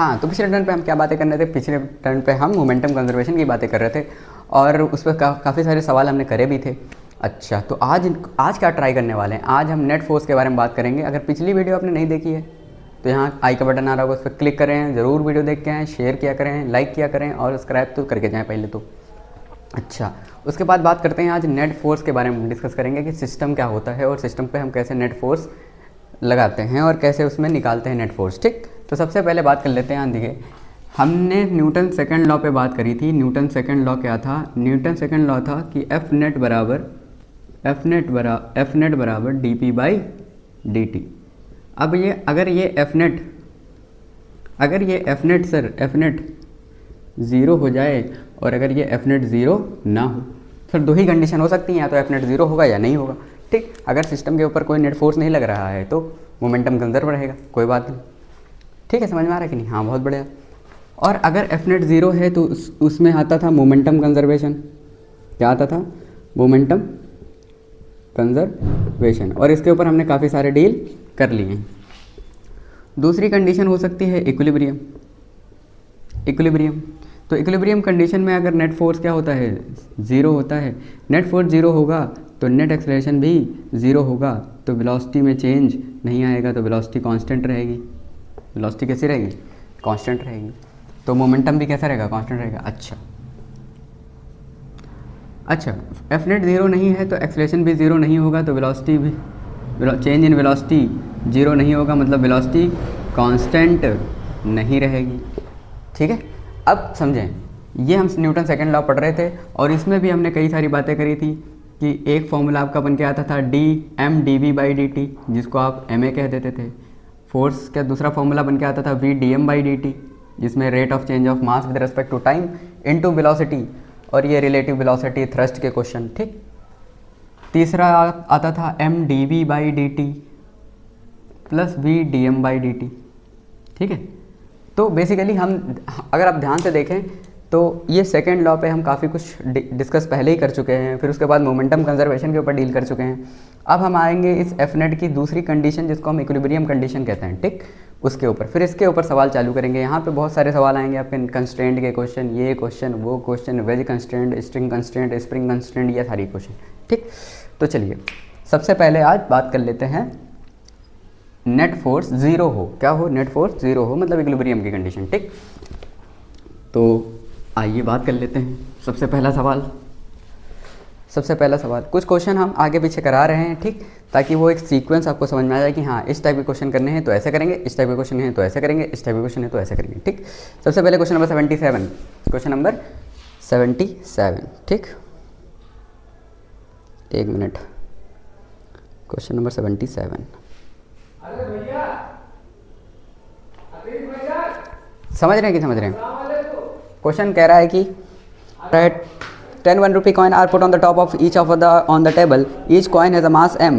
हाँ, तो पिछले टर्न पे हम क्या बातें कर रहे थे? पिछले टर्न पे हम मोमेंटम कंजर्वेशन की बातें कर रहे थे और उस पर काफ़ी सारे सवाल हमने करे भी थे। अच्छा, तो आज क्या ट्राई करने वाले हैं? आज हम नेट फोर्स के बारे में बात करेंगे। अगर पिछली वीडियो आपने नहीं देखी है तो यहाँ आई का बटन आ रहा होगा, उस पर क्लिक करें, ज़रूर वीडियो देख के आएँ, शेयर किया करें, लाइक किया करें और सब्सक्राइब तो करके जाएँ पहले तो। अच्छा, उसके बाद बात करते हैं, आज नेट फोर्स के बारे में डिस्कस करेंगे कि सिस्टम क्या होता है और सिस्टम पे हम कैसे नेट फोर्स लगाते हैं और कैसे उसमें निकालते हैं नेट फोर्स। ठीक, तो सबसे पहले बात कर लेते हैं। देखिए, हमने न्यूटन सेकंड लॉ पे बात करी थी। न्यूटन सेकंड लॉ क्या था? न्यूटन सेकंड लॉ था कि एफ नेट बराबर D P by D T. अब ये अगर ये एफ नेट ज़ीरो हो जाए और अगर ये एफ नेट ज़ीरो ना हो, फिर दो ही कंडीशन हो सकती हैं, या तो एफ नेट ज़ीरो होगा या नहीं होगा। ठीक, अगर सिस्टम के ऊपर कोई नेट फोर्स नहीं लग रहा है तो मोमेंटम कंजर्व रहेगा, कोई बात नहीं। ठीक है, समझ में आ रहा है कि नहीं? हाँ, बहुत बढ़िया। और अगर एफ नेट ज़ीरो है तो उसमें आता था मोमेंटम कंजर्वेशन। क्या आता था? Momentum conservation. और इसके ऊपर हमने काफ़ी सारे डील कर लिए हैं। दूसरी कंडीशन हो सकती है इक्विलिब्रियम। तो इक्विलिब्रियम कंडीशन में अगर नेट फोर्स क्या होता है? ज़ीरो होता है। नेट फोर्स ज़ीरो होगा तो नेट एक्सेलरेशन भी ज़ीरो होगा, तो वेलोसिटी में चेंज नहीं आएगा, तो वेलोसिटी कांस्टेंट रहेगी। वेलोसिटी कैसी रहेगी? कांस्टेंट रहेगी। तो मोमेंटम भी कैसा रहेगा? कांस्टेंट रहेगा। अच्छा, एफ नेट ज़ीरो नहीं है तो एक्सेलरेशन भी ज़ीरो नहीं होगा, तो वेलोसिटी भी चेंज इन वेलोसिटी ज़ीरो नहीं होगा, मतलब वेलोसिटी कांस्टेंट नहीं रहेगी। ठीक है, अब समझें, ये हम न्यूटन सेकंड लॉ पढ़ रहे थे और इसमें भी हमने कई सारी बातें करी थी कि एक फॉर्मूला आपका बन के आता था D M D V by D T, जिसको आप एम ए कह देते थे। फोर्स का दूसरा फॉर्मूला बन के आता था V D M by D T, जिसमें rate of change of mass with respect to time into velocity, और ये रिलेटिव वेलोसिटी थ्रस्ट के क्वेश्चन। ठीक, तीसरा आता था M D V by D T plus V D M by D T. ठीक है, तो बेसिकली हम, अगर आप ध्यान से देखें तो ये सेकेंड लॉ पे हम काफ़ी कुछ डिस्कस पहले ही कर चुके हैं, फिर उसके बाद मोमेंटम कंजर्वेशन के ऊपर डील कर चुके हैं। अब हम आएंगे इस एफ नेट की दूसरी कंडीशन, जिसको हम इक्विलिब्रियम कंडीशन कहते हैं। ठीक, उसके ऊपर फिर इसके ऊपर सवाल चालू करेंगे। यहाँ पे बहुत सारे सवाल आएंगे आपके, कंस्ट्रेंट के क्वेश्चन, ये क्वेश्चन, वो question, wedge constraint, string constraint, spring constraint, ये सारी क्वेश्चन। ठीक, तो चलिए सबसे पहले आज बात कर लेते हैं नेट फोर्स ज़ीरो हो। क्या हो? नेट फोर्स ज़ीरो हो, मतलब इक्विलिब्रियम की कंडीशन। ठीक, तो आइए बात कर लेते हैं। सबसे पहला सवाल, कुछ क्वेश्चन हम आगे पीछे करा रहे हैं, ठीक, ताकि वो एक सीक्वेंस आपको समझ में आ जाए कि हाँ, इस टाइप के क्वेश्चन करने हैं तो ऐसे करेंगे, इस टाइप के क्वेश्चन हैं तो ऐसे करेंगे, इस टाइप के क्वेश्चन है तो ऐसे करेंगे। ठीक, सबसे पहले क्वेश्चन नंबर 77। Question number 77। ठीक, एक मिनट। क्वेश्चन नंबर 77 समझ रहे हैं कि समझ रहे हैं? क्वेश्चन कह रहा है कि 10 1 rupee coin are put on the top of each of the on the table, each coin has a mass m।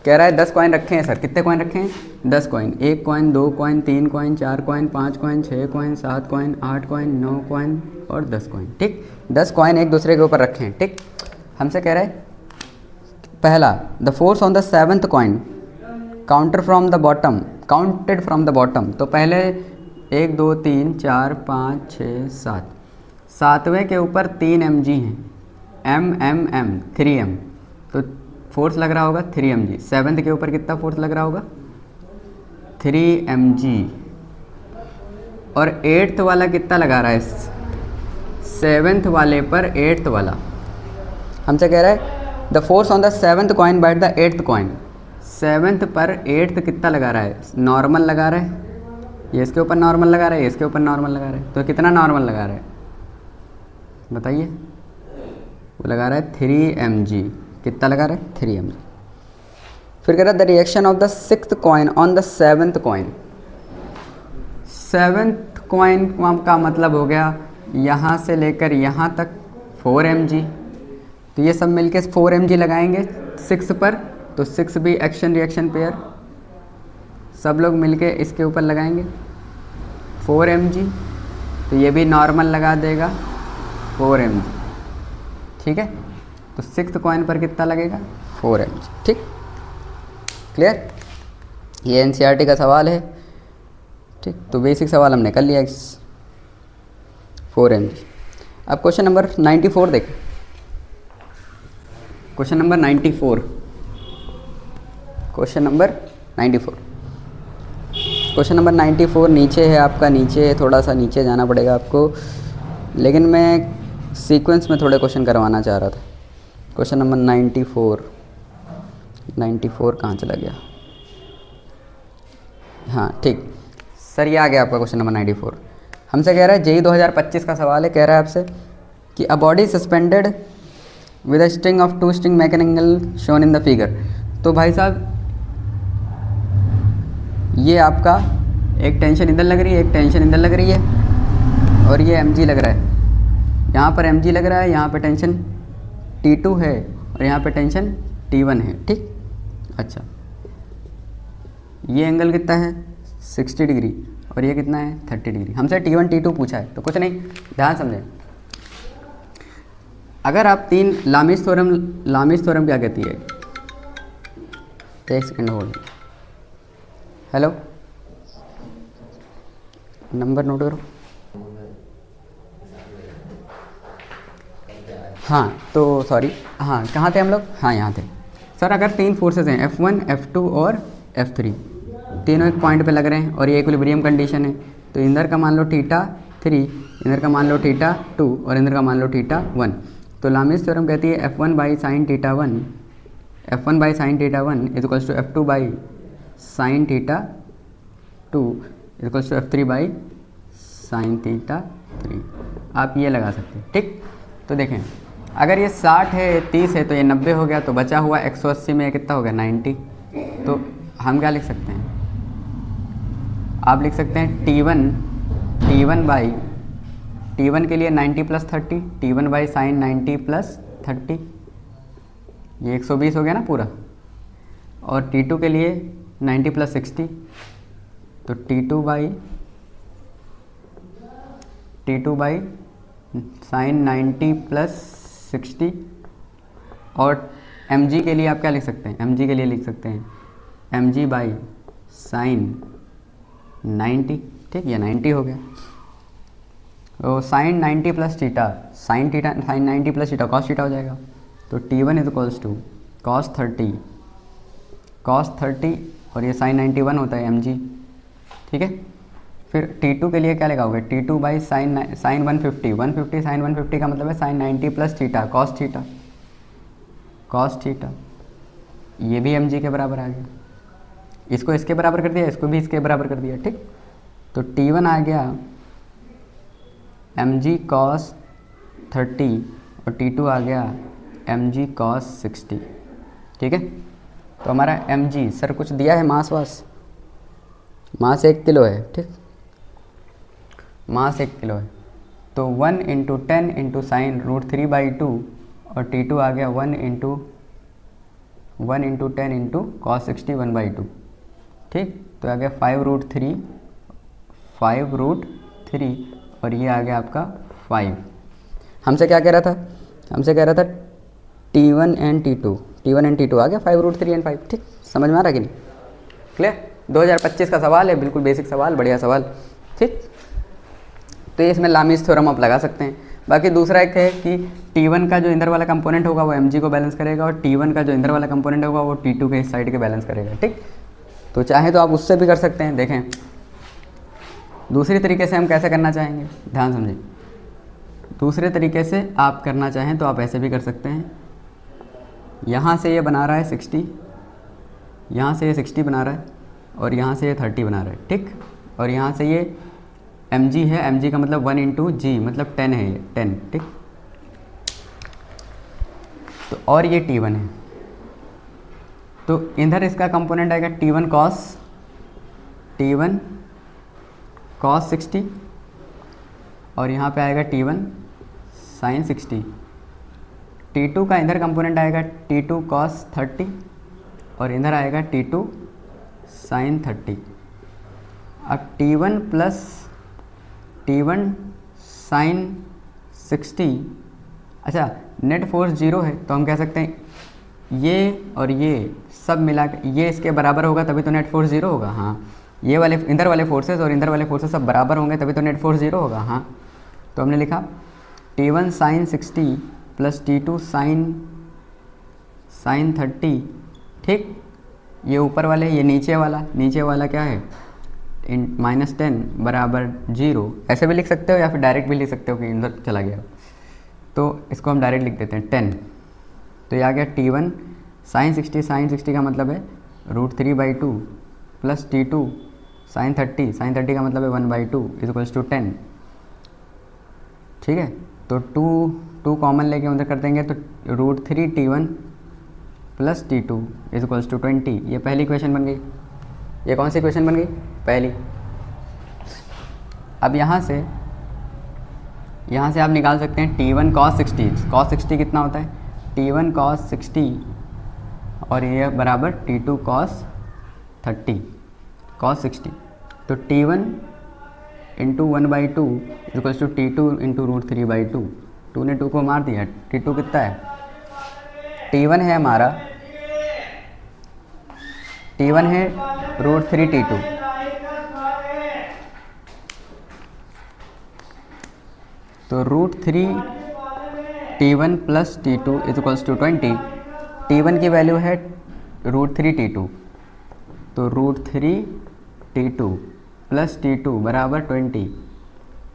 कह रहा है 10 कॉइन रखे हैं सर। कितने कॉइन रखे हैं? 10 coin. 1 coin, 2 coin, 3 coin, 4 coin, 5 coin, 6 coin, 7 coin, 8 coin, 9 coin और 10 coin. ठीक, 10 कॉइन एक दूसरे के ऊपर रखे हैं। ठीक, हमसे कह रहा है पहला, the force on the 7th coin counted from the bottom. तो पहले 1 2 3 4 5 6 7, सातवें के ऊपर 3 mg हैं, m 3m, तो फोर्स लग रहा होगा 3mg। 7th के ऊपर कितना फोर्स लग रहा होगा? 3mg। और 8th वाला कितना लगा रहा है? 7th वाले पर 8th वाला। हमसे कह रहा है the force on the 7th coin by the 8th coin. 7th पर 8th कितना लगा रहा है? नॉर्मल लगा रहा है। ये इसके ऊपर नॉर्मल लगा रहा है, ये इसके ऊपर नॉर्मल लगा रहा है, तो कितना नॉर्मल लगा रहा है बताइए? वो लगा रहा है 3mg। कितना लगा रहा है? 3mg। फिर कह रहा है the reaction of the 6th coin on the 7th coin. 7th coin का मतलब हो गया यहाँ से लेकर यहाँ तक 4mg, तो ये सब मिलके 4mg लगाएंगे 6 पर, तो 6 भी एक्शन रिएक्शन पेयर, सब लोग मिलके इसके ऊपर लगाएंगे 4mg, तो ये भी नॉर्मल लगा देगा 4mg। ठीक है, तो 6th कॉइन पर कितना लगेगा? 4mg। ठीक, क्लियर? ये एनसीईआरटी का सवाल है। ठीक, तो बेसिक सवाल हमने कर लिया 4 mg। अब क्वेश्चन नंबर 94 देखें। Question number 94, question number 94, question number 94 नीचे है आपका, नीचे थोड़ा सा नीचे जाना पड़ेगा आपको, लेकिन मैं सीक्वेंस में थोड़े क्वेश्चन करवाना चाह रहा था। क्वेश्चन नंबर 94 कहाँ चला गया? हाँ ठीक सर, ये आ गया आपका क्वेश्चन नंबर 94। हमसे कह रहा है जेई 2025 का सवाल है, कह रहा है आपसे कि a body suspended with a string of 2 string mechanical shown in the figure. तो भाई साहब ये आपका एक टेंशन इधर लग रही है, एक टेंशन इधर लग रही है, और ये mg लग रहा है, यहाँ पर mg लग रहा है, यहाँ पे टेंशन T2 है और यहाँ पे टेंशन T1 है। ठीक, अच्छा ये एंगल कितना है 60 डिग्री और ये कितना है 30 डिग्री। हमसे T1 T2 पूछा है, तो कुछ नहीं, ध्यान समझें। अगर आप लामिस थ्योरम क्या कहती है? एक second hold, hello, number note करो। हाँ तो सॉरी, हाँ कहाँ थे हम लोग? हाँ यहाँ थे सर। अगर 3 फोर्सेस हैं F1, F2 और F3, तीनों एक पॉइंट पे लग रहे हैं और ये इक्विलिब्रियम कंडीशन है, तो इधर का मान लो θ3, इधर का मान लो θ2 और इधर का मान लो θ1। तो लामिस थ्योरम कहती है F1 by sine θ1 is equals to F2 by sine θ2 is equals to F3 by sine θ3। आप ये लगा सकते हैं। ठीक, तो देखें अगर ये 60 है, 30 है, तो ये 90 हो गया, तो बचा हुआ 180 में कितना हो गया 90। तो हम क्या लिख सकते हैं? आप लिख सकते हैं T1 के लिए 90 plus 30, T1 by sine 90 plus 30, ये 120 हो गया ना पूरा। और T2 के लिए 90 प्लस 60, तो T2 बाई साइन 90 प्लस 60। और mg के लिए आप क्या लिख सकते हैं? mg के लिए लिख सकते हैं mg बाई साइन 90। ठीक, ये 90 हो गया। तो sine 90 plus theta, sine 90 plus theta cos theta हो जाएगा। तो T1 is equals to cos 30 और ये साइन 91 होता है mg। ठीक है, फिर T2 के लिए क्या लगाओगे? T2 बाई साइन 150 साइन 150 का मतलब है sine 90 plus theta cos theta, ये भी mg के बराबर आ गया। इसको इसके बराबर कर दिया, इसको भी इसके बराबर कर दिया। ठीक, तो T1 आ गया mg कॉस 30 और T2 आ गया mg कॉस 60। ठीक है, तो हमारा mg सर कुछ दिया है, मास 1 किलो है। ठीक, मास 1 किलो है, तो 1 × 10 × साइन √3/2 और T2 आ गया 1 × 10 × cos 60 1/2। ठीक, तो आ गया 5√3 और ये आ गया आपका 5। हमसे क्या कह रहा था? हमसे कह रहा था T1 एंड T2 आ गया 5√3 एंड 5। ठीक, समझ में आ रहा कि नहीं? क्लियर? 2025 का सवाल है, बिल्कुल बेसिक सवाल, बढ़िया सवाल। ठीक, तो ये इसमें लामिस थ्योरम आप लगा सकते हैं। बाकी दूसरा एक है कि T1 का जो इंदर वाला कंपोनेंट होगा वो mg को बैलेंस करेगा और T1 का जो इंदर वाला कंपोनेंट होगा वो T2 के इस साइड के बैलेंस करेगा। ठीक, तो चाहे तो आप उससे भी कर सकते हैं। देखें दूसरी तरीके से हम कैसे करना चाहेंगे, ध्यान समझें। दूसरे तरीके से आप करना चाहें तो आप ऐसे भी कर सकते हैं। यहाँ से ये बना रहा है 60, यहाँ से ये 60 बना रहा है और यहाँ से ये 30 बना रहा है। ठीक, और यहाँ से ये mg है, mg का मतलब 1 × g मतलब 10 है, ये 10। ठीक, तो और ये T1 है, तो इधर इसका कंपोनेंट आएगा T1 cos 60 और यहाँ पे आएगा T1 sin 60। T2 का इधर कंपोनेंट आएगा T2 cos 30 और इधर आएगा T2 sin 30। अब T1 sin 60, अच्छा नेट फोर्स 0 है, तो हम कह सकते हैं ये और ये सब मिला के ये इसके बराबर होगा तभी तो नेट फोर्स 0 होगा। हाँ, ये वाले इधर वाले फोर्सेस और इधर वाले फोर्सेस सब बराबर होंगे तभी तो नेट फोर्स 0 होगा। हाँ, तो हमने लिखा T1 sign 60 plus T2 sign 30। ठीक, ये ऊपर वाले, ये नीचे वाला क्या है -10 बराबर 0। ऐसे भी लिख सकते हो या फिर डायरेक्ट भी लिख सकते हो कि इधर चला गया, तो इसको हम डायरेक्ट लिख देते हैं 10। तो ये आ गया T1 साइन 60 का मतलब है √3/2 प्लस T2 साइन 30 का मतलब है 1/2 इक्वल्स टू 10। ठीक है, तो 2 कॉमन लेके उधर कर देंगे तो √3T1 plus T2 equals to 20। ये पहली इक्वेशन बन गई। ये कौन सी इक्वेशन बन गई? पहली। अब यहाँ से आप निकाल सकते हैं T1 cos 60 कितना होता है? T1 cos 60 और ये बराबर T2 cos 60। तो T1 into 1/2 equals to T2 into √3/2। 2 ने 2 को मार दिया। T2 कितना है? T1 है हमारा, T1 है √3T2। तो √3T1 plus T2 equals to 20। T1 की वैल्यू है √3T2, तो √3T2 प्लस T2 बराबर 20।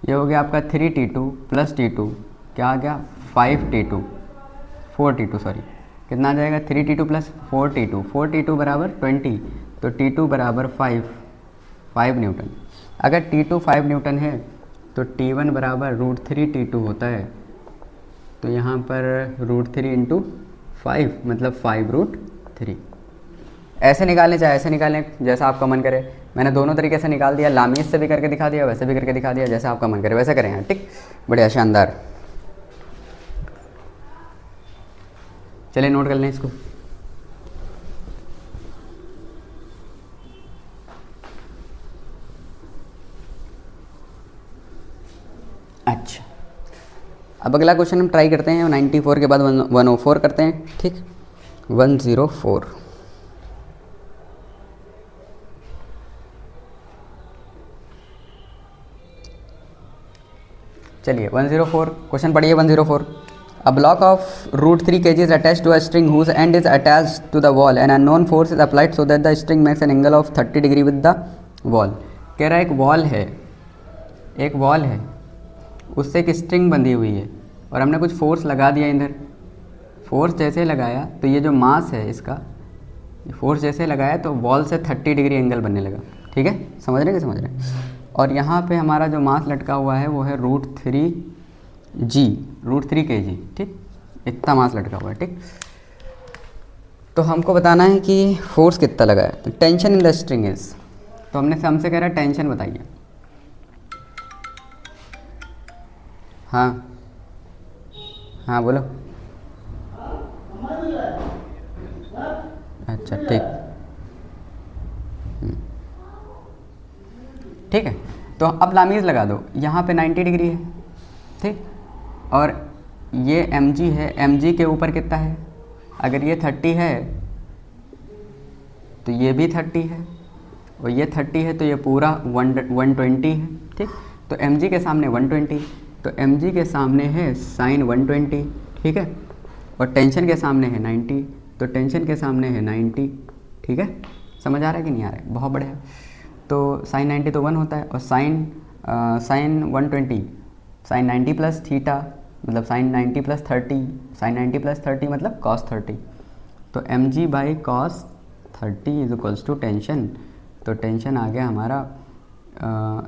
ये हो गया आपका 3T2 प्लस T2, क्या आ गया 4T2 सॉरी, कितना आ जाएगा 3T2 प्लस 4T2 बराबर 20। तो T2 बराबर 5 न्यूटन। अगर T2 5 न्यूटन है तो T1 बराबर √3T2 होता है। तो यहाँ पर √3 इंटू 5 मतलब 5√3। ऐसे निकालने चाहे ऐसे निकालें, जैसा आपका मन करे। मैंने दोनों तरीके से निकाल दिया, लामीज से भी करके दिखा दिया, वैसे भी करके दिखा दिया, जैसा आपका मन करे वैसे करें यहाँ। ठीक, बढ़िया, शानदार। चलिए नोट कर लें इसको। अच्छा, अब अगला क्वेश्चन हम ट्राई करते हैं। 94 के बाद 104 करते हैं। ठीक, 104। चलिए 104 क्वेश्चन पढ़िए। 104, A block of √3 kg is attached to a string whose end is attached to the wall and unknown force is applied so that the string makes an angle of 30 degree with the wall। कह रहा है एक wall है, उससे एक string बंधी हुई है और हमने कुछ फोर्स लगा दिया इधर। फोर्स जैसे लगाया तो ये जो मास है इसका, फोर्स जैसे लगाया तो वॉल से 30 डिग्री एंगल बनने लगा। ठीक है, समझ रहे हैं? और यहाँ पे हमारा जो मास लटका हुआ है वो है √3 kg। ठीक, इतना मास लटका हुआ है। ठीक, तो हमको बताना है कि फोर्स कितना लगा है। तो tension in the string is, तो हमसे कह रहा है टेंशन बताइए। हाँ बोलो। अच्छा, ठीक है, तो अब लामीज़ लगा दो। यहाँ पे 90 डिग्री है। ठीक, और ये mg है, mg के ऊपर कितना है? अगर ये 30 है तो ये भी 30 है, और ये 30 है तो ये पूरा 120 है। ठीक, तो mg के सामने 120, तो mg के सामने है साइन 120। ठीक है, और टेंशन के सामने है 90, तो टेंशन के सामने है 90। ठीक है, समझ आ रहा है कि नहीं आ रहा है? बहुत बढ़िया। तो साइन 90 तो 1 होता है, और साइन 120 साइन 90 प्लस थीटा मतलब साइन 90 प्लस 30, साइन 90 प्लस 30 मतलब कॉस 30। तो mg by cos 30 is equals to tension. तो टेंशन आ गया हमारा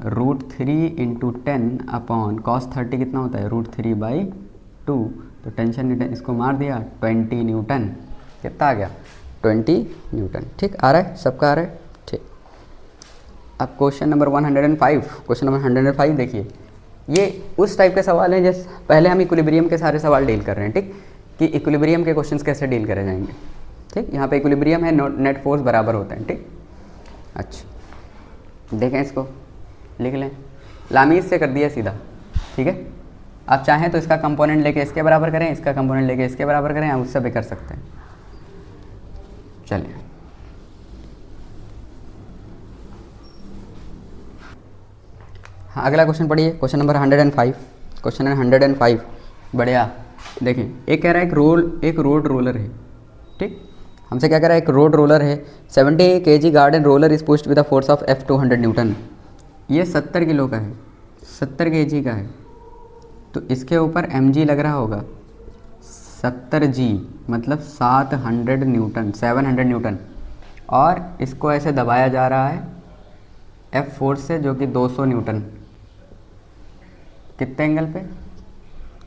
√3 इंटू 10 अपॉन कॉस 30 कितना होता है? √3/2। तो टेंशन इसको मार दिया 20 न्यूटन। कितना आ गया? 20 न्यूटन। ठीक, आ रहा है? सबका आ रहा है? ठीक, अब क्वेश्चन नंबर 105। क्वेश्चन नंबर 105 देखिए, ये उस टाइप के सवाल हैं जैसे पहले हम इक्विलिब्रियम के सारे सवाल डील कर रहे हैं। ठीक, कि इक्विलिब्रियम के क्वेश्चंस कैसे डील करे जाएंगे। ठीक, यहाँ पे इक्विलिब्रियम है, नेट फोर्स बराबर होता है। ठीक, अच्छा देखें, इसको लिख लें। लामीज़ से कर दिया सीधा। ठीक है, आप चाहें तो इसका कंपोनेंट लेके इसके बराबर करें, इसका कंपोनेंट लेके इसके बराबर करें, आप उससे भी कर सकते हैं। चलिए हाँ, अगला क्वेश्चन पढ़िए, क्वेश्चन नंबर 105। क्वेश्चन है 105, बढ़िया। देखिए एक कह रहा है एक रोड रोलर है, ठीक। हमसे क्या कह रहा है, एक रोड रोलर है, 70 kg garden roller is pushed with the force of F 200 Newton. ये 70 किलो का है, 70 kg का है, तो इसके ऊपर mg लग रहा होगा 70g, मतलब 700 न्यूटन, 700 न्यूटन। और इसको ऐसे दबाया जा रहा है F फोर्स से, जो कि 200 न्यूटन। कितने एंगल पे?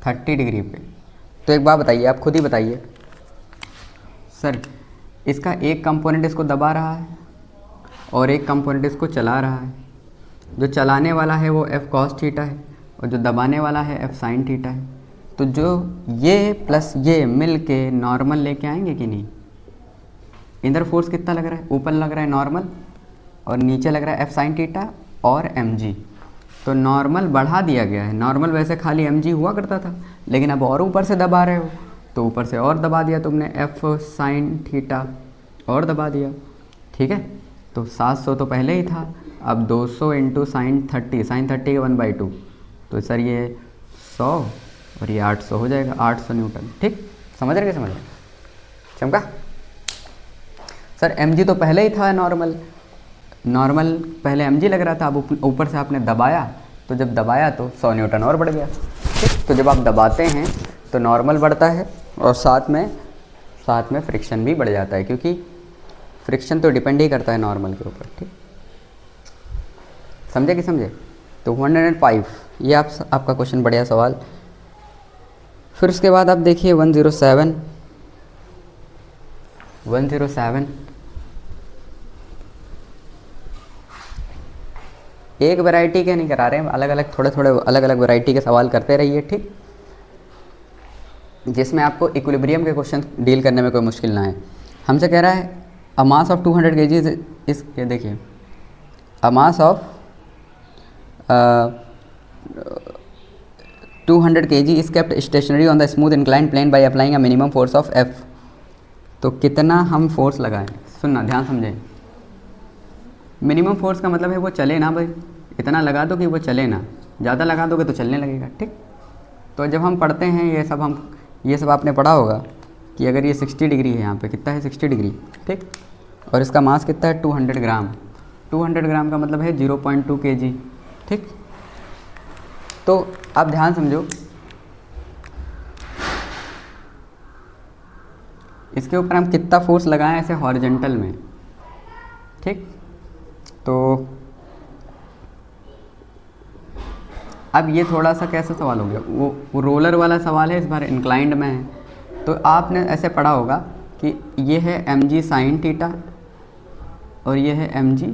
30 डिग्री पे। तो एक बात बताइए, आप खुद ही बताइए सर, इसका एक कंपोनेंट इसको दबा रहा है और एक कंपोनेंट इसको चला रहा है। जो चलाने वाला है वो F cos थीटा है और जो दबाने वाला है F sin थीटा है। तो जो ये प्लस ये मिल के नॉर्मल लेके आएंगे कि नहीं? इधर फोर्स कितना लग रहा है? ऊपर लग रहा है नॉर्मल और नीचे लग रहा है F sin थीटा और mg। तो नॉर्मल बढ़ा दिया गया है। नॉर्मल वैसे खाली mg हुआ करता था, लेकिन अब और ऊपर से दबा रहे हो, तो ऊपर से और दबा दिया तुमने F sin थीटा और दबा दिया, ठीक है। तो 700 तो पहले ही था, अब 200 इंटू sin 30, sin 30 के 1/2, तो सर ये 100 और ये 800 हो जाएगा, 800 न्यूटन, ठीक। समझ रहे? समझ रहे? चमका? सर mg तो पहले ही था नॉर्मल पहले mg लग रहा था, अब ऊपर से आपने दबाया, तो जब दबाया तो 100 न्यूटन और बढ़ गया, ठीक। तो जब आप दबाते हैं तो नॉर्मल बढ़ता है और साथ में फ्रिक्शन भी बढ़ जाता है, क्योंकि फ्रिक्शन तो डिपेंड ही करता है नॉर्मल के ऊपर, ठीक। समझे कि समझे? तो 105 ये आपका क्वेश्चन, बढ़िया सवाल। फिर उसके बाद आप देखिए 107 एक वैरायटी के नहीं करा रहे हैं, अलग अलग थोड़े अलग अलग वैरायटी के सवाल करते रहिए, ठीक, जिसमें आपको इक्विलिब्रियम के क्वेश्चन डील करने में कोई मुश्किल ना है। हमसे कह रहा है अ मास ऑफ 200 kg इस, ये देखिए, a mass of 200 kg is kept stationary on the smooth inclined plane by applying a minimum force of F। तो कितना हम फोर्स लगाएं? सुनना, ध्यान समझें। मिनिमम फोर्स का मतलब है वो चले ना भाई, इतना लगा दो कि वो चले ना, ज़्यादा लगा दोगे तो चलने लगेगा, ठीक। तो जब हम पढ़ते हैं ये सब आपने पढ़ा होगा कि अगर ये 60 डिग्री है, यहाँ पे कितना है 60 डिग्री, ठीक, और इसका मास कितना है 200 ग्राम। 200 ग्राम का मतलब है 0.2 kg, ठीक। तो आप ध्यान समझो, इसके ऊपर हम कितना फोर्स लगाएं ऐसे हॉरिजॉन्टल में, ठीक। तो अब ये थोड़ा सा कैसा सवाल हो गया, वो रोलर वाला सवाल है, इस बार इंक्लाइंड में है। तो आपने ऐसे पढ़ा होगा कि ये है mg sin थीटा और ये है mg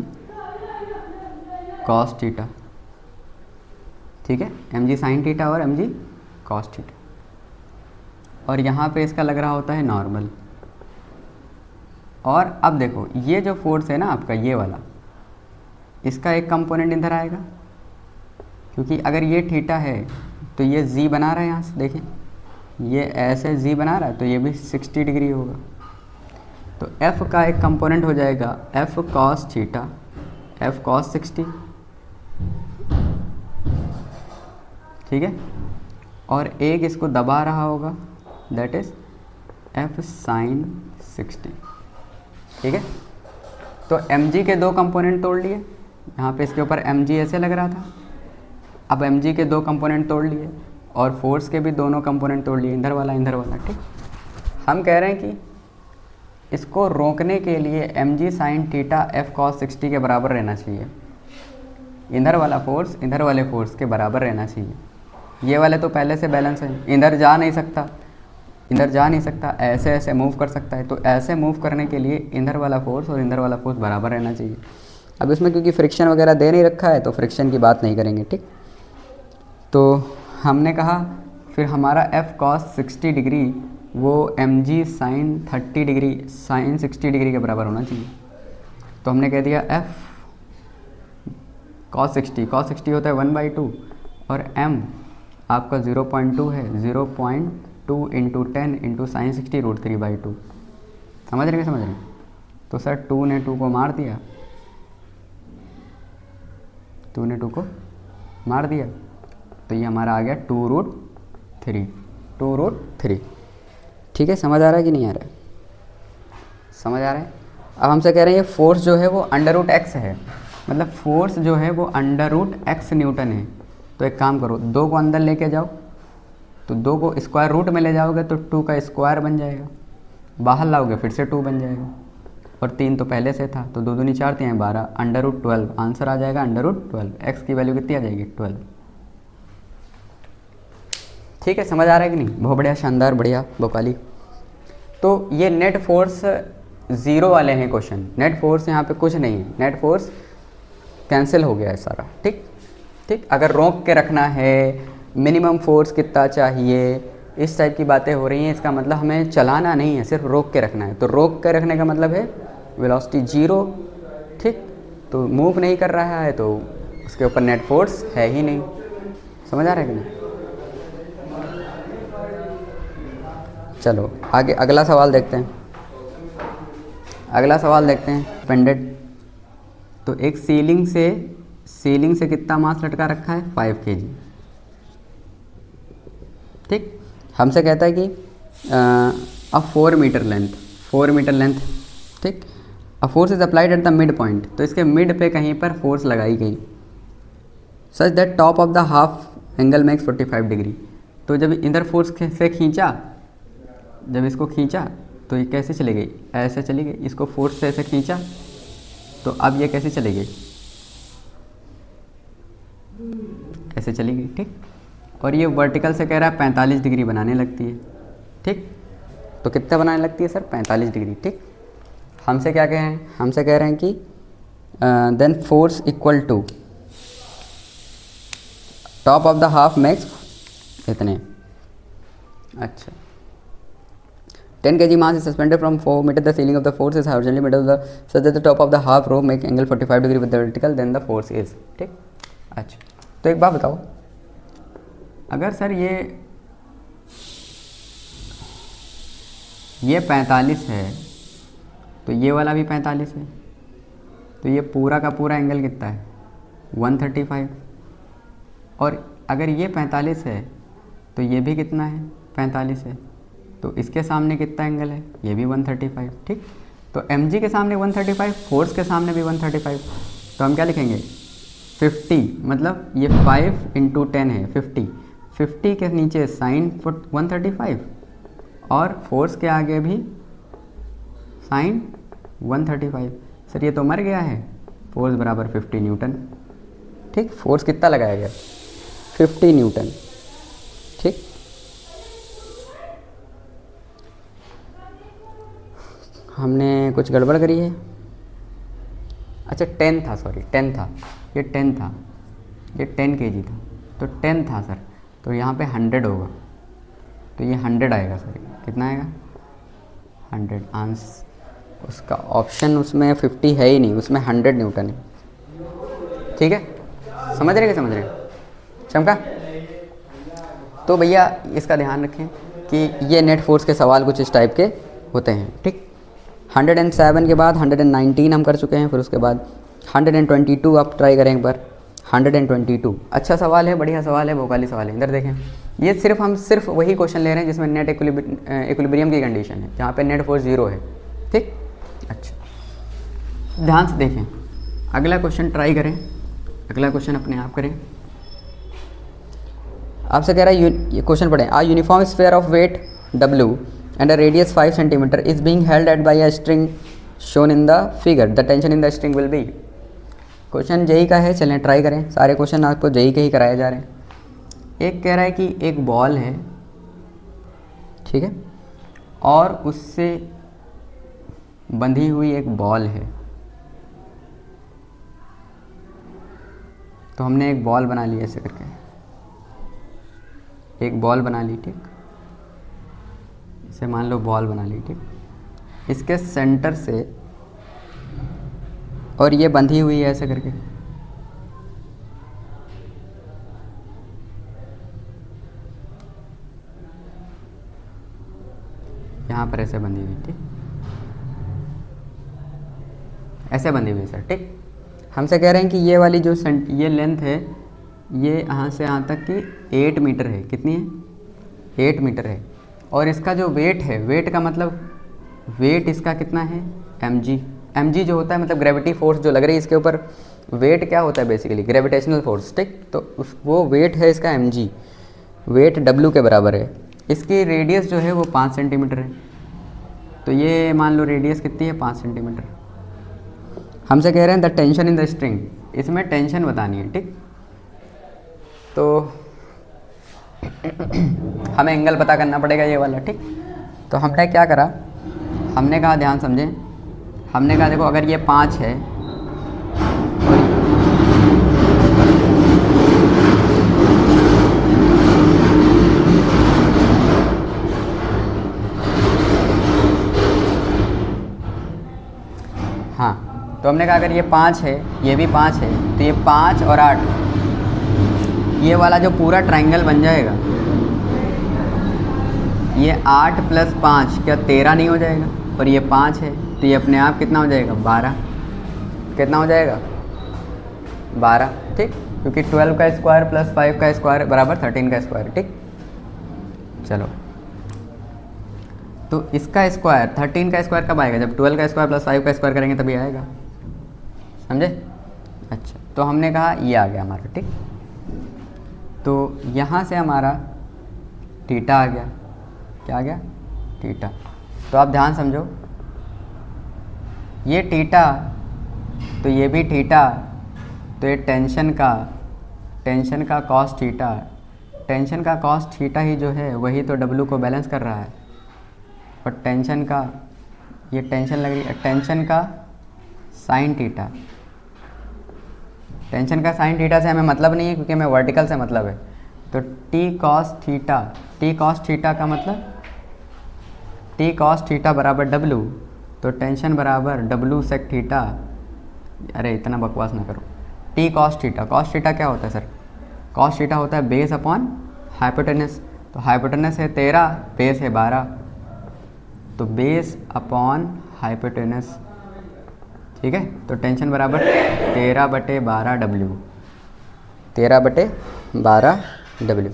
cos थीटा, ठीक है, mg sin थीटा और mg cos थीटा, और यहाँ पे इसका लग रहा होता है नॉर्मल। और अब देखो ये जो फोर्स है ना आपका, ये वाला, इसका एक कंपोनेंट इधर आएगा, क्योंकि अगर ये थीटा है तो ये जी बना रहा है, यहाँ से देखिए ये ऐसे जी बना रहा है, तो ये भी 60 डिग्री होगा। तो F का एक कंपोनेंट हो जाएगा F cos theta, F cos 60, ठीक है, और एक इसको दबा रहा होगा, दैट इज F sin 60, ठीक है। तो mg के दो कंपोनेंट तोड़ लिए, यहाँ पे इसके ऊपर mg ऐसे लग रहा था, अब mg के दो कंपोनेंट तोड़ लिए और फोर्स के भी दोनों कंपोनेंट तोड़ लिए, इधर वाला, ठीक। हम कह रहे हैं कि इसको रोकने के लिए mg sin theta F cos 60 के बराबर रहना चाहिए, इधर वाला फोर्स इधर वाले फोर्स के बराबर रहना चाहिए। ये वाले तो पहले से बैलेंस है, इधर जा नहीं सकता, ऐसे ऐसे मूव कर सकता है, तो ऐसे मूव करने के लिए इधर वाला फोर्स और इधर वाला फोर्स बराबर रहना चाहिए। अब इसमें क्योंकि फ्रिक्शन वगैरह दे नहीं रखा है तो फ्रिक्शन की बात नहीं करेंगे, ठीक। तो हमने कहा फिर हमारा F cos 60 डिग्री वो mg sin 30 degree sin 60 degree के बराबर होना चाहिए। तो हमने कह दिया F cos 60 होता है 1/2 और m आपका 0.2 है, 0.2 इंटू 10 इंटू sin 60 √3/2। समझ रहे? तो सर 2 ने 2 को मार दिया, 2 ने 2 को मार दिया, तो ये हमारा आ गया 2√3, 2√3। ठीक है, समझ आ रहा है कि नहीं आ रहा है? समझ आ रहा है। अब हमसे कह रहे हैं ये फोर्स जो है वो √x है, मतलब फोर्स जो है वो √x न्यूटन है। तो एक काम करो, 2 को अंदर लेके जाओ, तो 2 को स्क्वायर रूट में ले जाओगे तो 2 का स्क्वायर बन जाएगा, बाहर लाओगे फिर से 2 बन जाएगा, और 3 तो पहले से था, तो 2 दूनी 4 3 12, √12 आंसर आ जाएगा √12। x की वैल्यू कितनी आ जाएगी? 12। ठीक है, समझ आ रहा है कि नहीं? बहुत बढ़िया, शानदार, बढ़िया भोपाली। तो ये नेट फोर्स 0 वाले हैं क्वेश्चन, नेट फोर्स यहाँ पे कुछ नहीं है, नेट फोर्स कैंसिल हो गया है सारा। ठीक ठीक, अगर रोक के रखना है, मिनिमम फोर्स कितना चाहिए, इस टाइप की बातें हो रही हैं, इसका मतलब हमें चलाना नहीं है, सिर्फ रोक के रखना है। तो रोक के रखने का मतलब है वेलोसिटी 0। ठीक, तो मूव नहीं कर रहा है तो उसके ऊपर नेट फोर्स है ही नहीं। समझ आ रहा है कि नहीं? चलो आगे अगला सवाल देखते हैं। अगला सवाल देखते हैं, पेंडेड। तो एक सीलिंग से कितना मास लटका रखा है? 5 kg। ठीक, हमसे कहता है कि अब 4 मीटर लेंथ। ठीक, a force is applied at the mid point, तो इसके मिड पे कहीं पर फोर्स लगाई गई, such that top of the half angle makes 45 degree. तो जब इधर फोर्स से खींचा, जब इसको खींचा तो ये कैसे चली गई? ऐसे चली गई। इसको फोर्स से ऐसे खींचा तो अब ये कैसे चली गई? ऐसे चली गई। ठीक, और ये वर्टिकल से कह रहा है 45 डिग्री बनाने लगती है। ठीक, तो कितना बनाने लगती है सर? 45 डिग्री। ठीक, हमसे क्या कह रहे हैं? हमसे कह रहे हैं कि then force equal to top of the half max इतने। अच्छा, 10 kg mass is suspended from 4 meter. The ceiling of the force is horizontally middle of the, so that the top of the half row make angle 45 degree with the vertical, then the force is। ठीक, अच्छा, तो एक बात बताओ, अगर sir ये 45 है तो ये वाला भी 45 है, तो ये पूरा का पूरा एंगल कितना है? 135। और अगर ये 45 है तो ये भी कितना है? 45 है, तो इसके सामने कितना एंगल है? ये भी 135। ठीक, तो mg के सामने 135, फोर्स के सामने भी 135, तो हम क्या लिखेंगे? 50, मतलब ये 5 × 10 है 50, 50 के नीचे साइन 135 और फोर्स के आगे भी साइन 135। सर ये तो मर गया है, फोर्स बराबर 50 न्यूटन। ठीक, फोर्स कितना लगाया गया? 50 न्यूटन। ठीक, हमने कुछ गड़बड़ करी है। अच्छा 10 था, सॉरी 10 था, ये 10 था, ये 10 kg था, तो 10 था सर, तो यहाँ पे 100 होगा, तो ये 100 आएगा सर। कितना आएगा? 100 आंसर। उसका ऑप्शन उसमें 50 है ही नहीं, उसमें 100 न्यूटन है। ठीक है, समझ रहे? समझ रहे चमका? तो भैया इसका ध्यान रखें कि ये नेट फोर्स के सवाल कुछ इस टाइप के होते हैं। ठीक, 107 के बाद 119 हम कर चुके हैं, फिर उसके बाद 122 आप ट्राई करें एक बार। 122 अच्छा सवाल है, बढ़िया सवाल है, भोपाली सवाल है। इधर देखें, ये हम सिर्फ वही क्वेश्चन ले रहे हैं जिसमें नेट इक्विलिब्रियम की कंडीशन है, जहाँ पे नेट फोर्स 0 है। ठीक, अच्छा ध्यान से देखें, अगला क्वेश्चन ट्राई करें, अगला क्वेश्चन अपने आप करें। आपसे कह रहा है, ये क्वेश्चन पढ़ें। A uniform sphere of weight W and a radius 5 cm is being held at by a string shown in the figure. The tension in the string will be। Question JEE का है, चलें try करें। सारे question आपको JEE के ही कराए जा रहे हैं। एक कह रहा है कि एक बॉल है, ठीक है, और उससे बंधी हुई एक बॉल है। तो हमने एक बॉल बना ली ऐसे करके, एक बॉल बना ली। ठीक, इसे मान लो बॉल बना ली। ठीक, इसके सेंटर से, और ये बंधी हुई है ऐसे करके, यहाँ पर ऐसे बंधी हुई। ठीक, ऐसे बंधी हुई सर। ठीक, हमसे कह रहे हैं कि ये वाली जो ये लेंथ है, ये यहाँ से यहाँ तक कि 8 मीटर है। कितनी है? 8 मीटर है। और इसका जो वेट है, वेट का मतलब वेट इसका कितना है? mg। mg जो होता है मतलब ग्रेविटी फोर्स जो लग रही है इसके ऊपर, वेट क्या होता है बेसिकली? ग्रेविटेशनल फोर्स, ठीक। तो वो वेट है इसका mg, वेट w के बराबर है। इसकी रेडियस जो है वो 5 सेंटीमीटर है। तो ये मान लो रेडियस कितनी है? 5 सेंटीमीटर। हमसे कह रहे हैं the tension in the string, इसमें टेंशन बतानी है, ठीक। तो हमें एंगल पता करना पड़ेगा ये वाला, ठीक। तो हमने क्या करा, हमने कहा ध्यान समझें, हमने कहा देखो अगर ये 5 है और हाँ, तो हमने कहा अगर ये 5 है, ये भी 5 है, तो ये 5 और 8, ये वाला जो पूरा ट्रायंगल बन जाएगा, ये 8 + 5 क्या 13 नहीं हो जाएगा? और ये 5 है तो ये अपने आप कितना हो जाएगा? 12। कितना हो जाएगा? 12, ठीक। क्योंकि 12 का स्क्वायर + 5 का स्क्वायर बराबर 13 का स्क्वायर, ठीक। चलो, तो इसका स्क्वायर 13 का स्क्वायर कब आएगा? जब 12 का स्क्वायर + 5 का स्क्वायर करेंगे तभी आएगा, समझे? अच्छा, तो हमने कहा ये आ गया हमारा, ठीक। तो यहाँ से हमारा थीटा आ गया। क्या आ गया? थीटा। तो आप ध्यान समझो, ये थीटा तो ये भी थीटा, तो ये टेंशन का कॉस थीटा, टेंशन का कॉस थीटा ही जो है वही तो डब्लू को बैलेंस कर रहा है। और टेंशन का, ये टेंशन लग रही है, टेंशन का साइन थीटा, टेंशन का साइन थीटा से हमें मतलब नहीं है क्योंकि हमें वर्टिकल से मतलब है। तो टी कॉस थीटा का मतलब टी कॉस थीटा बराबर डब्लू, तो टेंशन बराबर डब्लू सेक थीटा। अरे इतना बकवास ना करो। टी कॉस थीटा क्या होता है सर? कॉस थीटा होता है बेस अपॉन हाइपोटेनस। तो हाइपोटेनस है 13, बेस है 12, तो बेस अपॉन हाइपोटेनस, ठीक है। तो टेंशन बराबर 13/12 डब्ल्यू, 13/12 डब्ल्यू।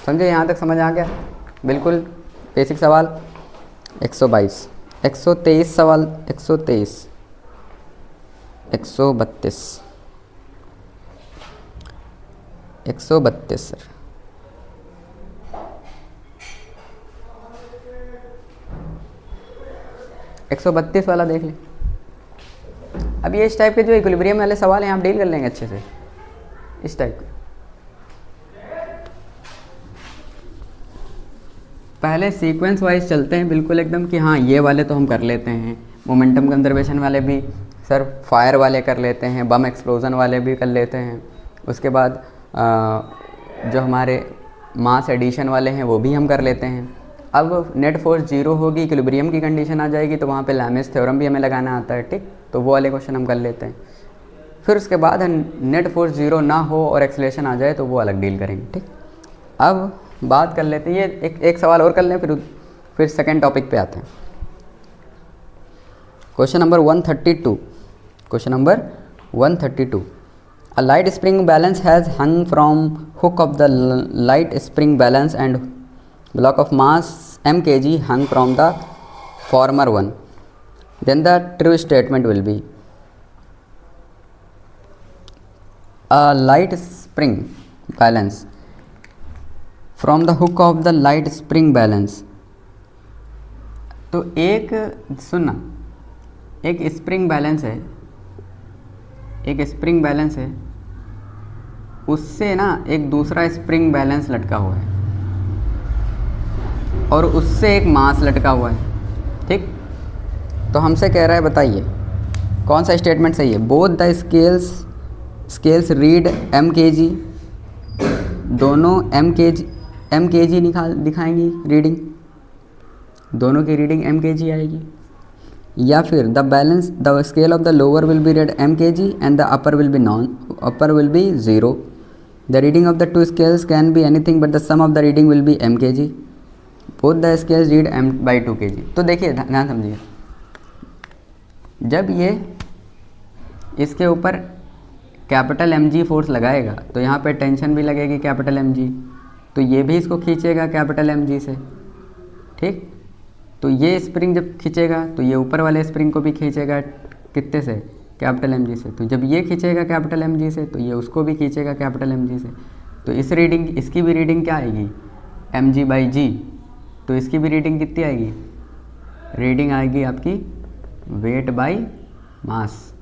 समझे? यहाँ तक समझ आ गया? बिल्कुल बेसिक सवाल। 122, 123 सवाल, 123, 132, 132 सर। एक 132 वाला देख लें। अब ये इस टाइप के जो इक्विलिब्रियम वाले सवाल हैं आप डील कर लेंगे अच्छे से, इस टाइप के। पहले सीक्वेंस वाइज चलते हैं बिल्कुल एकदम कि हाँ ये वाले तो हम कर लेते हैं, मोमेंटम कंजर्वेशन वाले भी सर, फायर वाले कर लेते हैं, बम एक्सप्लोजन वाले भी कर लेते हैं। उसके बाद जो हमारे मास एडिशन वाले हैं वो भी हम कर लेते हैं। अब नेट फोर्स 0 होगी, इक्विलिब्रियम की कंडीशन आ जाएगी, तो वहाँ पे लैमिस थ्योरम भी हमें लगाना आता है, ठीक। तो वो वाले क्वेश्चन हम कर लेते हैं। फिर उसके बाद नेट फोर्स 0 ना हो और एक्सेलरेशन आ जाए तो वो अलग डील करेंगे, ठीक। अब बात कर लेते हैं, ये एक सवाल और कर लें, फिर सेकेंड टॉपिक पे आते हैं। Question number 132, question number 132। A light spring balance has hung from hook of the light spring balance and block of mass m kg hung from the former one. Then the true statement will be: a light spring balance from the hook of the light spring balance. तो एक सुनना, एक spring balance है, एक spring balance है, उससे ना एक दूसरा स्प्रिंग बैलेंस लटका हुआ है और उससे एक मास लटका हुआ है, ठीक। तो हमसे कह रहा है बताइए कौन सा स्टेटमेंट सही है। Both the scales read m kg, दोनों m kg दिखाएंगी रीडिंग, दोनों की रीडिंग m kg आएगी। या फिर the scale of the lower will be read m kg and the upper will be 0. The reading of the two scales can be anything but the sum of the reading will be m kg. Both the scales read m/2 kg. तो देखिए ध्यान समझिए, जब ये इसके ऊपर capital mg force लगाएगा तो यहाँ पे टेंशन भी लगेगी कैपिटल mg, तो ये भी इसको खींचेगा कैपिटल mg से, ठीक। तो ये स्प्रिंग जब खींचेगा तो ये ऊपर वाले स्प्रिंग को भी खींचेगा कितने से, कैपिटल mg से। तो जब ये खींचेगा कैपिटल mg से तो ये उसको भी खींचेगा कैपिटल mg से। तो इस रीडिंग, इसकी भी रीडिंग क्या आएगी, mg/g। तो इसकी भी रीडिंग कितनी आएगी, रीडिंग आएगी आपकी weight by mass,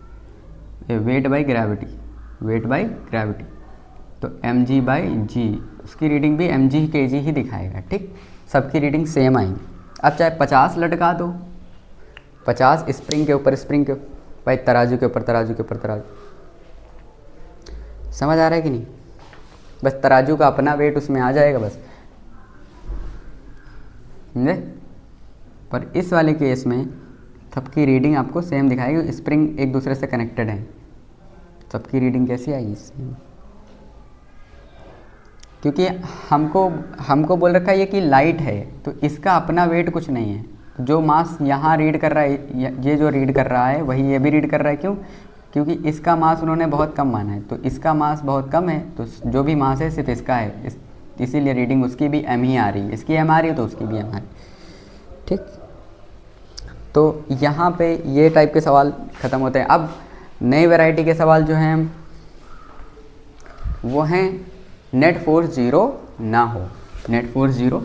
weight by gravity, weight by gravity. तो mg/g उसकी रीडिंग भी mg/kg ही दिखाएगा, ठीक। सबकी रीडिंग सेम आएगी। अब चाहे 50 लटका दो, 50 स्प्रिंग के ऊपर स्प्रिंग के, भाई तराजू के ऊपर तराजू के ऊपर तराजू, समझ आ रहा है कि नहीं। बस तराजू का अपना वेट उसमें आ जाएगा बस, समझे। पर इस वाले केस में सबकी रीडिंग आपको सेम दिखाएगी, स्प्रिंग एक दूसरे से कनेक्टेड है, सबकी रीडिंग कैसी आएगी सेम। क्योंकि हमको बोल रखा है ये कि लाइट है, तो इसका अपना वेट कुछ नहीं है। जो मास यहाँ रीड कर रहा है, ये जो रीड कर रहा है वही ये भी रीड कर रहा है। क्यों, क्योंकि इसका मास उन्होंने बहुत कम माना है, तो इसका मास बहुत कम है, तो जो भी मास है सिर्फ इसका है, इसीलिए रीडिंग उसकी भी m ही आ रही है। इसकी m आ रही है तो उसकी भी m आ रही है, ठीक। तो यहाँ पे ये टाइप के सवाल ख़त्म होते हैं। अब नई वैरायटी के सवाल जो हैं वो हैं नेट फोर्स जीरो ना हो, नेट फोर्स जीरो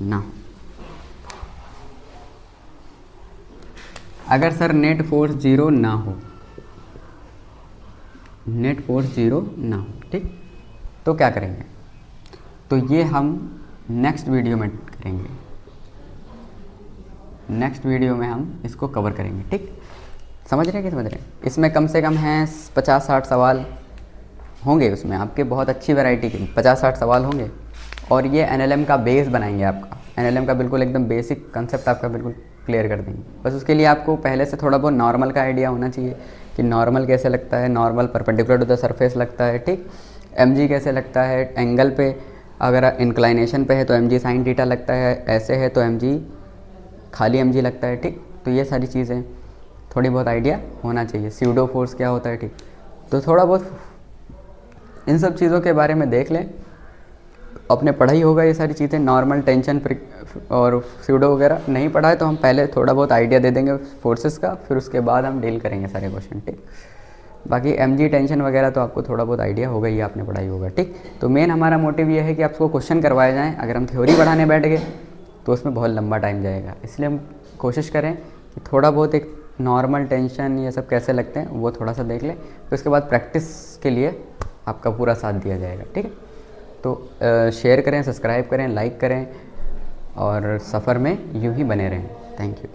ना हो। अगर सर नेट फोर्स जीरो ना हो, नेट फोर्स जीरो ना हो, ठीक, तो क्या करेंगे, तो ये हम नेक्स्ट वीडियो में करेंगे, नेक्स्ट वीडियो में हम इसको कवर करेंगे, ठीक। समझ रहे हैं कि समझ रहे हैं। इसमें कम से कम हैं 50-60 सवाल होंगे, उसमें आपके बहुत अच्छी वैरायटी के 50-60 सवाल होंगे। और ये NLM का बेस बनाएंगे आपका, NLM का बिल्कुल एकदम बेसिक कंसेप्ट आपका बिल्कुल क्लियर कर देंगे। बस उसके लिए आपको पहले से थोड़ा बहुत नॉर्मल का आइडिया होना चाहिए कि नॉर्मल कैसे लगता है, normal perpendicular to the surface लगता है, ठीक। mg कैसे लगता है, एंगल पे अगर इंक्लाइनेशन पे है तो mg sin थीटा लगता है, ऐसे है तो mg खाली mg लगता है, ठीक। तो ये सारी चीज़ें थोड़ी बहुत आइडिया होना चाहिए। स्यूडो फोर्स क्या होता है, ठीक। तो थोड़ा बहुत इन सब चीज़ों के बारे में देख लें, अपने पढ़ाई होगा ये सारी चीज़ें। नॉर्मल टेंशन और स्यूडो वगैरह नहीं पढ़ा है तो हम पहले थोड़ा बहुत आइडिया दे देंगे फोर्सेस का, फिर उसके बाद हम डील करेंगे सारे क्वेश्चन, ठीक। बाकी mg टेंशन वगैरह तो आपको थोड़ा बहुत आइडिया होगा ही, आपने पढ़ाई होगा, ठीक। तो मेन हमारा मोटिव ये है कि आपको क्वेश्चन करवाए जाएँ। अगर हम थ्योरी पढ़ाने बैठ गए तो उसमें बहुत लंबा टाइम जाएगा, इसलिए हम कोशिश करें कि थोड़ा बहुत एक नॉर्मल टेंशन ये सब कैसे लगते हैं वो थोड़ा सा देख लें, तो उसके बाद प्रैक्टिस के लिए आपका पूरा साथ दिया जाएगा, ठीक है। तो शेयर करें, सब्सक्राइब करें, लाइक करें और सफ़र में यूं ही बने रहें। Thank you.